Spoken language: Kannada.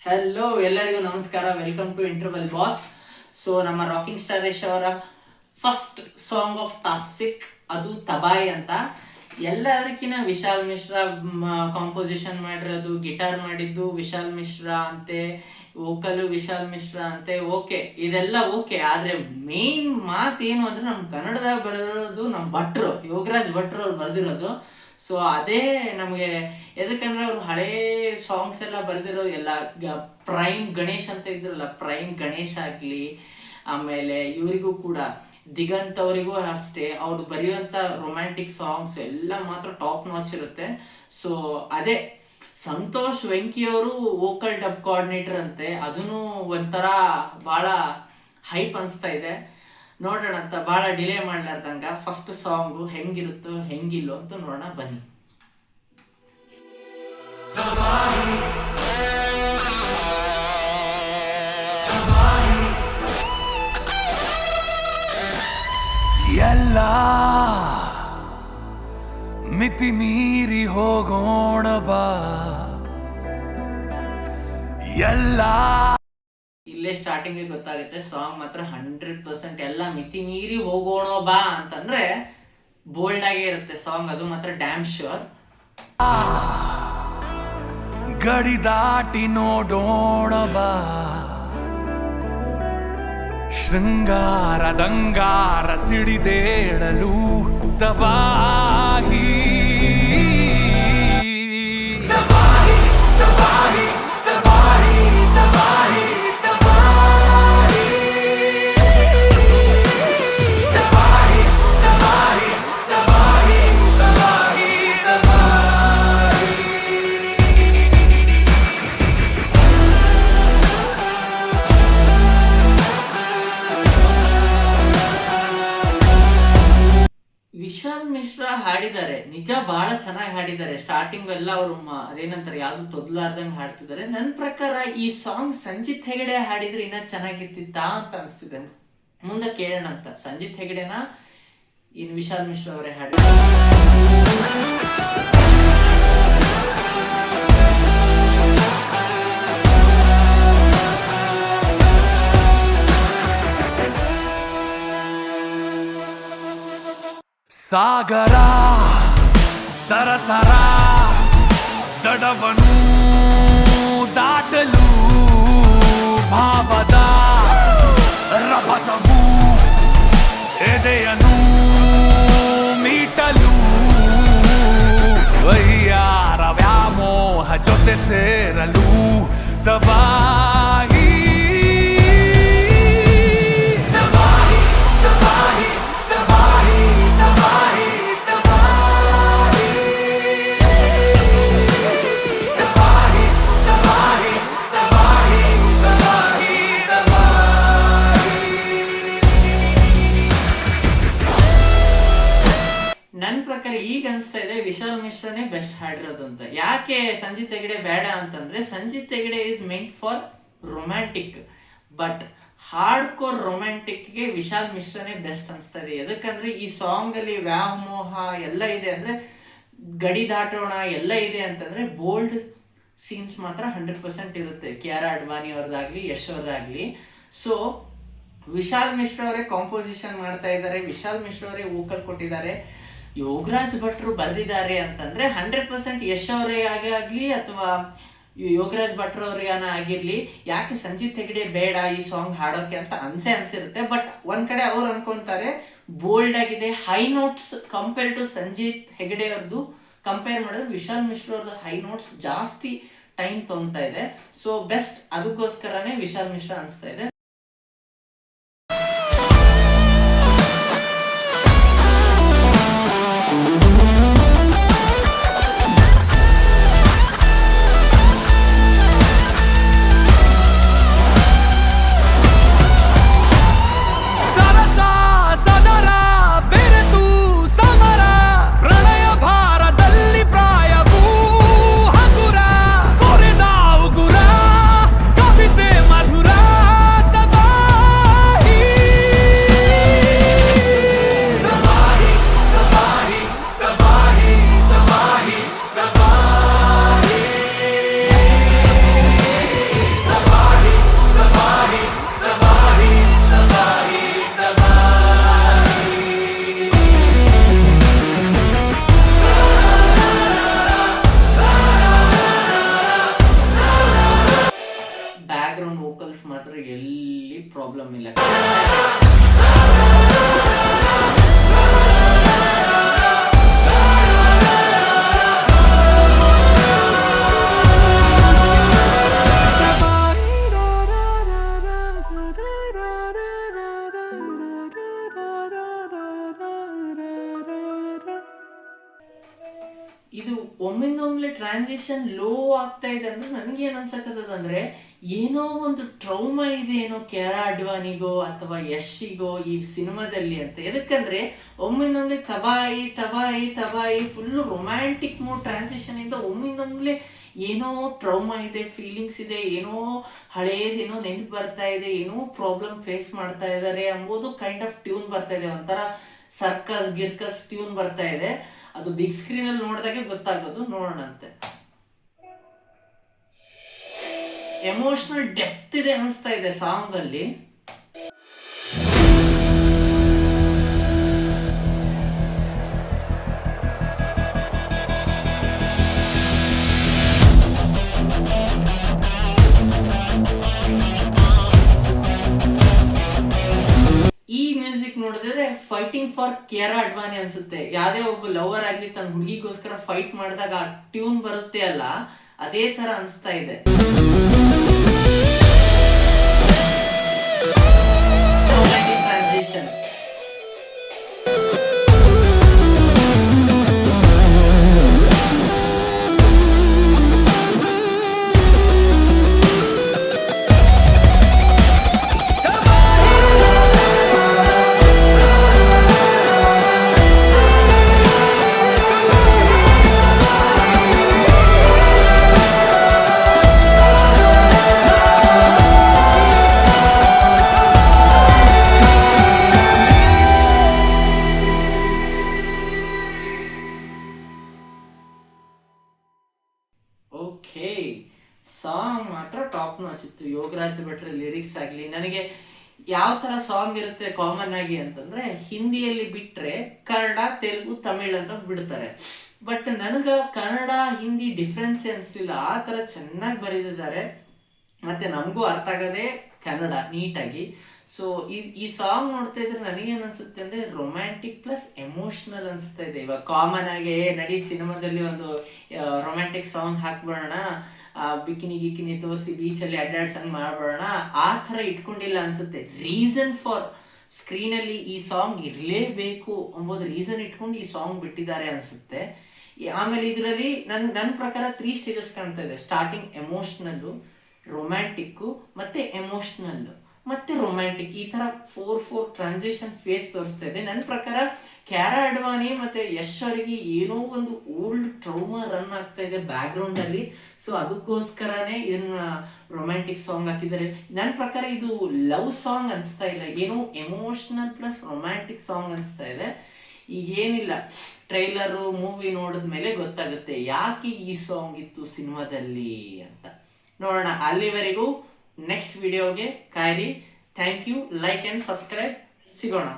ಹಲೋ ಎಲ್ಲರಿಗೂ ನಮಸ್ಕಾರ, welcome to interval boss. So ನಮ್ಮ ರಾಕಿಂಗ್ ಸ್ಟಾರ್ ಯಶ್ ಅವರ ಫಸ್ಟ್ ಸಾಂಗ್ ಆಫ್ ಟಾಕ್ಸಿಕ್, ಅದು ತಬಾಯಿ ಅಂತ. ಎಲ್ಲದಕ್ಕಿಂತ ವಿಶಾಲ್ ಮಿಶ್ರಾ ಕಾಂಪೋಸಿಷನ್ ಮಾಡಿರೋದು, ಗಿಟಾರ್ ಮಾಡಿದ್ದು ವಿಶಾಲ್ ಮಿಶ್ರಾ ಅಂತೆ, ವೋಕಲು ವಿಶಾಲ್ ಮಿಶ್ರಾ ಅಂತೆ. ಓಕೆ, ಇದೆಲ್ಲ ಓಕೆ. ಆದ್ರೆ ಮೇನ್ ಮಾತೇನು ಅಂದ್ರೆ ನಮ್ಮ ಕನ್ನಡದಾಗ ಬರೆದಿರೋದು ನಮ್ಮ ಭಟ್ರು, ಯೋಗರಾಜ್ ಭಟ್ರು ಅವ್ರು ಬರೆದಿರೋದು. ಸೊ ಅದೇ ನಮಗೆ ಎದಕ್ಕಂದ್ರೆ ಅವರು ಹಳೇ ಸಾಂಗ್ಸ್ ಎಲ್ಲ ಬರೆದಿರೋ ಎಲ್ಲ ಪ್ರೈಮ್ ಗಣೇಶ್ ಅಂತ ಇದ್ರಲ್ಲ, ಪ್ರೈಮ್ ಗಣೇಶ್ ಆಗಲಿ, ಆಮೇಲೆ ಇವರಿಗೂ ಕೂಡ ದಿಗಂತ್ ಅವರಿಗೂ ಅಷ್ಟೇ, ಅವ್ರು ಬರೆಯುವಂಥ ರೊಮ್ಯಾಂಟಿಕ್ ಸಾಂಗ್ಸ್ ಎಲ್ಲ ಮಾತ್ರ ಟಾಪ್ ನಾಚ್ ಇರುತ್ತೆ. ಸೊ ಅದೇ ಸಂತೋಷ್ ವೆಂಕಿ ಅವರು ವೋಕಲ್ ಡಬ್ ಕೋಆರ್ಡಿನೇಟರ್ ಅಂತೆ, ಅದನ್ನು ಒಂಥರ ಭಾಳ ಹೈಪ್ ಅನಿಸ್ತಾ ಇದೆ. ನೋಡೋಣ ಅಂತ, ಭಾಳ ಡಿಲೇ ಮಾಡ್ಲಾರ್ದಂಗ ಫಸ್ಟ್ ಸಾಂಗು ಹೆಂಗಿರುತ್ತೋ ಹೆಂಗಿಲ್ಲೋ ಅಂತ ನೋಡೋಣ ಬನ್ನಿ. ಎಲ್ಲ ಮಿತಿ ಮೀರಿ ಹೋಗೋಣ ಬಾ, ಎಲ್ಲ ಇಲ್ಲೇ ಸ್ಟಾರ್ಟಿಂಗ್ ಗೊತ್ತಾಗುತ್ತೆ ಸಾಂಗ್ ಮಾತ್ರ 100% ಎಲ್ಲ ಮಿತಿ ಮೀರಿ ಹೋಗೋಣ ಬಾ ಅಂತಂದ್ರೆ ಬೋಲ್ಡ್ ಆಗೇ ಇರುತ್ತೆ ಸಾಂಗ್, ಅದು ಮಾತ್ರ ಡ್ಯಾಮ್ ಶ್ಯೂರ್. ಗಡಿ ದಾಟಿ ನೋಡೋಣ ಬಾ, ಶೃಂಗಾರದಂಗಾರ ಸಿಡಿದೇಳಲು ತಬಾಹಿ. ವಿಶಾಲ್ ಮಿಶ್ರಾ ಹಾಡಿದ್ದಾರೆ ನಿಜ, ಬಹಳ ಚೆನ್ನಾಗಿ ಹಾಡಿದ್ದಾರೆ. ಸ್ಟಾರ್ಟಿಂಗ್ ಎಲ್ಲ ಅವರು ಅದೇನಂತಾರೆ ಯಾವ್ದು ತೊದ್ಲಾರ್ದಂಗೆ ಹಾಡ್ತಿದ್ದಾರೆ. ನನ್ನ ಪ್ರಕಾರ ಈ ಸಾಂಗ್ ಸಂಜಿತ್ ಹೆಗಡೆ ಹಾಡಿದ್ರೆ ಇನ್ನ ಚೆನ್ನಾಗಿರ್ತಿತ್ತಾ ಅಂತ ಅನಿಸ್ತಿದೆ. ಮುಂದೆ ಕೇಳೋಣ ಅಂತ. ಸಂಜಿತ್ ಹೆಗಡೆನ ಇನ್ ವಿಶಾಲ್ ಮಿಶ್ರಾ ಅವರೇ ಹಾಡಿ. ಸಾಗರ ಸರಸರ ದಡವನು ದಾಟಲು, ಭಾವದ ರಭಸವು ಎದೆಯನು ಮೀಟಲು, ವೈಯಾರ ವ್ಯಾಮೋಹ ಜೊತೆ ಸೇರಲು ತಬಾಹಿ. ನನ್ನ ಪ್ರಕಾರ ಈಗ ಅನಿಸ್ತಾ ಇದೆ ವಿಶಾಲ್ ಮಿಶ್ರಾನೇ ಬೆಸ್ಟ್ ಹಾಡಿರೋದು ಅಂತ. ಯಾಕೆ ಸಂಜಿತ್ ಹೆಗಡೆ ಬೇಡ ಅಂತಂದ್ರೆ, Sanjith Hegde is meant for romantic, but hard core ರೊಮ್ಯಾಂಟಿಕ್ಗೆ ವಿಶಾಲ್ ಮಿಶ್ರಾನೇ ಬೆಸ್ಟ್ ಅನಿಸ್ತಾ ಇದೆ. ಎದಕ್ಕಂದ್ರೆ ಈ ಸಾಂಗ್ ಅಲ್ಲಿ ವ್ಯಾಮೋಹ ಎಲ್ಲ ಇದೆ, ಅಂದ್ರೆ ಗಡಿ ದಾಟೋಣ ಎಲ್ಲ ಇದೆ ಅಂತಂದ್ರೆ ಬೋಲ್ಡ್ ಸೀನ್ಸ್ ಮಾತ್ರ 100% ಇರುತ್ತೆ. ಕಿಯಾರಾ ಅಡ್ವಾನಿ ಅವ್ರದ್ದಾಗ್ಲಿ, ಯಶ್ ಅವ್ರದ್ದಾಗ್ಲಿ. ಸೊ ವಿಶಾಲ್ ಮಿಶ್ರಾ ಅವರೇ ಕಾಂಪೋಸಿಷನ್ ಮಾಡ್ತಾ ಇದ್ದಾರೆ, ವಿಶಾಲ್ ಮಿಶ್ರಾ ಅವರೇ ವೋಕಲ್ ಕೊಟ್ಟಿದ್ದಾರೆ, ಯೋಗರಾಜ್ ಭಟ್ರು ಬರೆದಿದ್ದಾರೆ ಅಂತಂದ್ರೆ 100% ಯಶ್ ಅವರೇ ಆಗಲಿ ಅಥವಾ ಯೋಗರಾಜ್ ಭಟ್ರು ಅವ್ರಿಗಾನ ಆಗಿರ್ಲಿ, ಯಾಕೆ ಸಂಜಿತ್ ಹೆಗಡೆ ಬೇಡ ಈ ಸಾಂಗ್ ಹಾಡೋಕೆ ಅಂತ ಅನ್ಸಿರುತ್ತೆ. ಬಟ್ ಒಂದ್ ಕಡೆ ಅವ್ರು ಅನ್ಕೊಂತಾರೆ ಬೋಲ್ಡ್ ಆಗಿದೆ, high notes compare to Sanjith Hegde ಅವ್ರದ್ದು ಕಂಪೇರ್ ಮಾಡಿದ್ರೆ ವಿಶಾಲ್ ಮಿಶ್ರಾ ಅವ್ರದ್ದು ಹೈ ನೋಟ್ಸ್ ಜಾಸ್ತಿ ಟೈಮ್ ತೊಗೊತಾ ಇದೆ. ಸೊ ಬೆಸ್ಟ್, ಅದಕ್ಕೋಸ್ಕರನೇ ವಿಶಾಲ್ ಮಿಶ್ರಾ ಅನಿಸ್ತಾ ಇದೆ. ಕವಿತೆ ಮಧುರ ಮಾತ್ರ ಎಲ್ಲಿ ಪ್ರಾಬ್ಲಮ್ ಇಲ್ಲ. ಇದು ಒಮ್ಮಿಂದೊಮ್ಮೆಲೆ ಟ್ರಾನ್ಸಿಷನ್ ಲೋ ಆಗ್ತಾ ಇದೆ ಅಂದ್ರೆ ನನಗೆ ಏನ್ ಅನ್ಸಕತ್ತದಂದ್ರೆ ಏನೋ ಒಂದು ಟ್ರೌಮಾ ಇದೆ ಏನೋ ಕೆಆರ್ ಅಡ್ವಾನಿಗೋ ಅಥವಾ ಯಶ್ಶಿಗೋ ಈ ಸಿನಿಮಾದಲ್ಲಿ ಅಂತ. ಎದಕ್ಕಂದ್ರೆ ಒಮ್ಮಿಂದೊಮ್ಮೆಲೆ ತಬಾಯಿ ತಬಾಯಿ ತಬಾಯಿ ಫುಲ್ ರೊಮ್ಯಾಂಟಿಕ್ ಮೂಡ್ ಟ್ರಾನ್ಸಿಷನ್ ಇಂದ ಒಮ್ಮಿಂದೊಮ್ಮೆಲೆ ಏನೋ ಟ್ರೌಮಾ ಇದೆ, ಫೀಲಿಂಗ್ಸ್ ಇದೆ, ಏನೋ ಹಳೇದೇನೋ ನೆನಪು ಬರ್ತಾ ಇದೆ, ಏನೋ ಪ್ರಾಬ್ಲಮ್ ಫೇಸ್ ಮಾಡ್ತಾ ಇದ್ದಾರೆ ಎಂಬುದು ಕೈಂಡ್ ಆಫ್ ಟ್ಯೂನ್ ಬರ್ತಾ ಇದೆ, ಒಂಥರ ಸರ್ಕಸ್ ಗಿರ್ಕಸ್ ಟ್ಯೂನ್ ಬರ್ತಾ ಇದೆ. ಅದು ಬಿಗ್ ಸ್ಕ್ರೀನ್ ಅಲ್ಲಿ ನೋಡಿದಾಗೆ ಗೊತ್ತಾಗೋದು. ನೋಡೋಣಂತೆ. ಎಮೋಷನಲ್ ಡೆಪ್ತ್ ಇದೆ ಅನಿಸ್ತಾ ಇದೆ ಸಾಂಗ್ ಅಲ್ಲಿ. ಈ ಮ್ಯೂಸಿಕ್ ನೋಡಿದ್ರೆ ಫೈಟಿಂಗ್ ಫಾರ್ ಕಿಯಾರಾ ಅಡ್ವಾನಿ ಅನ್ಸುತ್ತೆ. ಯಾವ್ದೇ ಒಬ್ಬ ಲವರ್ ಆಗ್ಲಿ ತನ್ನ ಹುಡುಗಿಗೋಸ್ಕರ ಫೈಟ್ ಮಾಡಿದಾಗ ಆ ಟ್ಯೂನ್ ಬರುತ್ತೆ ಅಲ್ಲ, ಅದೇ ತರ ಅನ್ಸ್ತಾ ಇದೆ. Transition okay. ಸಾಂಗ್ ಮಾತ್ರ ಟಾಪ್ ನಾಚ್ ಇತ್ತು. ಯೋಗರಾಜ್ ಭಟ್ರ ಲಿರಿಕ್ಸ್ ಆಗಲಿ, ನನಗೆ ಯಾವ ತರ ಸಾಂಗ್ ಇರುತ್ತೆ ಕಾಮನ್ ಆಗಿ ಅಂತಂದ್ರೆ ಹಿಂದಿಯಲ್ಲಿ ಬಿಟ್ರೆ ಕನ್ನಡ, ತೆಲುಗು, ತಮಿಳ್ ಅಂತ ಬಿಡ್ತಾರೆ. ಬಟ್ ನನಗ ಕನ್ನಡ ಹಿಂದಿ ಡಿಫ್ರೆನ್ಸ್ ಅನ್ಸ್ಲಿಲ್ಲ. ಆ ತರ ಚೆನ್ನಾಗಿ ಬರೆದಿದ್ದಾರೆ, ಮತ್ತೆ ನಮಗೂ ಅರ್ಥ ಆಗದೆ ಕನ್ನಡ ನೀಟಾಗಿ. ಸೊ ಈ ಸಾಂಗ್ ನೋಡ್ತಾ ಇದ್ರೆ ನನಗೇನ್ ಅನ್ಸುತ್ತೆ ಅಂದ್ರೆ ರೊಮ್ಯಾಂಟಿಕ್ ಪ್ಲಸ್ ಎಮೋಷನಲ್ ಅನ್ಸುತ್ತಾ ಇದೆ. ಇವಾಗ ಕಾಮನ್ ಆಗಿ ನಡಿ ಸಿನಿಮಾದಲ್ಲಿ ಒಂದು ರೊಮ್ಯಾಂಟಿಕ್ ಸಾಂಗ್ ಹಾಕ್ಬಿಡೋಣ, ಬಿಕಿನಿ ಗಿಕಿನಿ ತೋರಿಸಿ ಬೀಚಲ್ಲಿ ಅಡ್ಡಾಡ್ಸಂಗ್ ಮಾಡ್ಬಿಡೋಣ, ಆ ಥರ ಇಟ್ಕೊಂಡಿಲ್ಲ ಅನ್ಸುತ್ತೆ. ರೀಸನ್ ಫಾರ್ ಸ್ಕ್ರೀನಲ್ಲಿ ಈ ಸಾಂಗ್ ಇರಲೇಬೇಕು ಎಂಬುದು ರೀಸನ್ ಇಟ್ಕೊಂಡು ಈ ಸಾಂಗ್ ಬಿಟ್ಟಿದ್ದಾರೆ ಅನ್ಸುತ್ತೆ. ಆಮೇಲೆ ಇದರಲ್ಲಿ ನನ್ನ ಪ್ರಕಾರ 3 ಸ್ಟೇಜಸ್ ಕಾಣ್ತಾ ಇದೆ. ಸ್ಟಾರ್ಟಿಂಗ್ ಎಮೋಷ್ನಲ್ಲು, ರೊಮ್ಯಾಂಟಿಕ್ಕು, ಮತ್ತೆ ಎಮೋಷ್ನಲ್ಲು, ಮತ್ತೆ ರೊಮ್ಯಾಂಟಿಕ್. ಈ ತರ 4 ಟ್ರಾನ್ಸಿಷನ್ ಫೇಸ್ ತೋರಿಸ್ತಾ ಇದೆ. ನನ್ನ ಪ್ರಕಾರ ಕಿಯಾರಾ ಅಡ್ವಾನಿ ಮತ್ತೆ ಯಶ್ ಅವರಿಗೆ ಏನೋ ಒಂದು ಓಲ್ಡ್ ಟ್ರೌಮಾ ರನ್ ಆಗ್ತಾ ಇದೆ ಬ್ಯಾಕ್ ಗ್ರೌಂಡ್ ಅಲ್ಲಿ. ಸೊ ಅದಕ್ಕೋಸ್ಕರನೇ ಇದನ್ನ ರೊಮ್ಯಾಂಟಿಕ್ ಸಾಂಗ್ ಹಾಕಿದ್ದಾರೆ. ನನ್ನ ಪ್ರಕಾರ ಇದು ಲವ್ ಸಾಂಗ್ ಅನಿಸ್ತಾ ಇಲ್ಲ, ಏನೋ ಎಮೋಷನಲ್ ಪ್ಲಸ್ ರೊಮ್ಯಾಂಟಿಕ್ ಸಾಂಗ್ ಅನಿಸ್ತಾ ಇದೆ. ಈಗ ಏನಿಲ್ಲ, ಟ್ರೈಲರು ಮೂವಿ ನೋಡಿದ್ಮೇಲೆ ಗೊತ್ತಾಗುತ್ತೆ ಯಾಕೆ ಈ ಸಾಂಗ್ ಇತ್ತು ಸಿನಿಮಾದಲ್ಲಿ ಅಂತ. ನೋಡೋಣ. ಅಲ್ಲಿವರೆಗೂ ನೆಕ್ಸ್ಟ್ ವಿಡಿಯೋಗೆ ಕಾಯಿರಿ. Thank you. Like and subscribe. ಸಿಗೋಣ.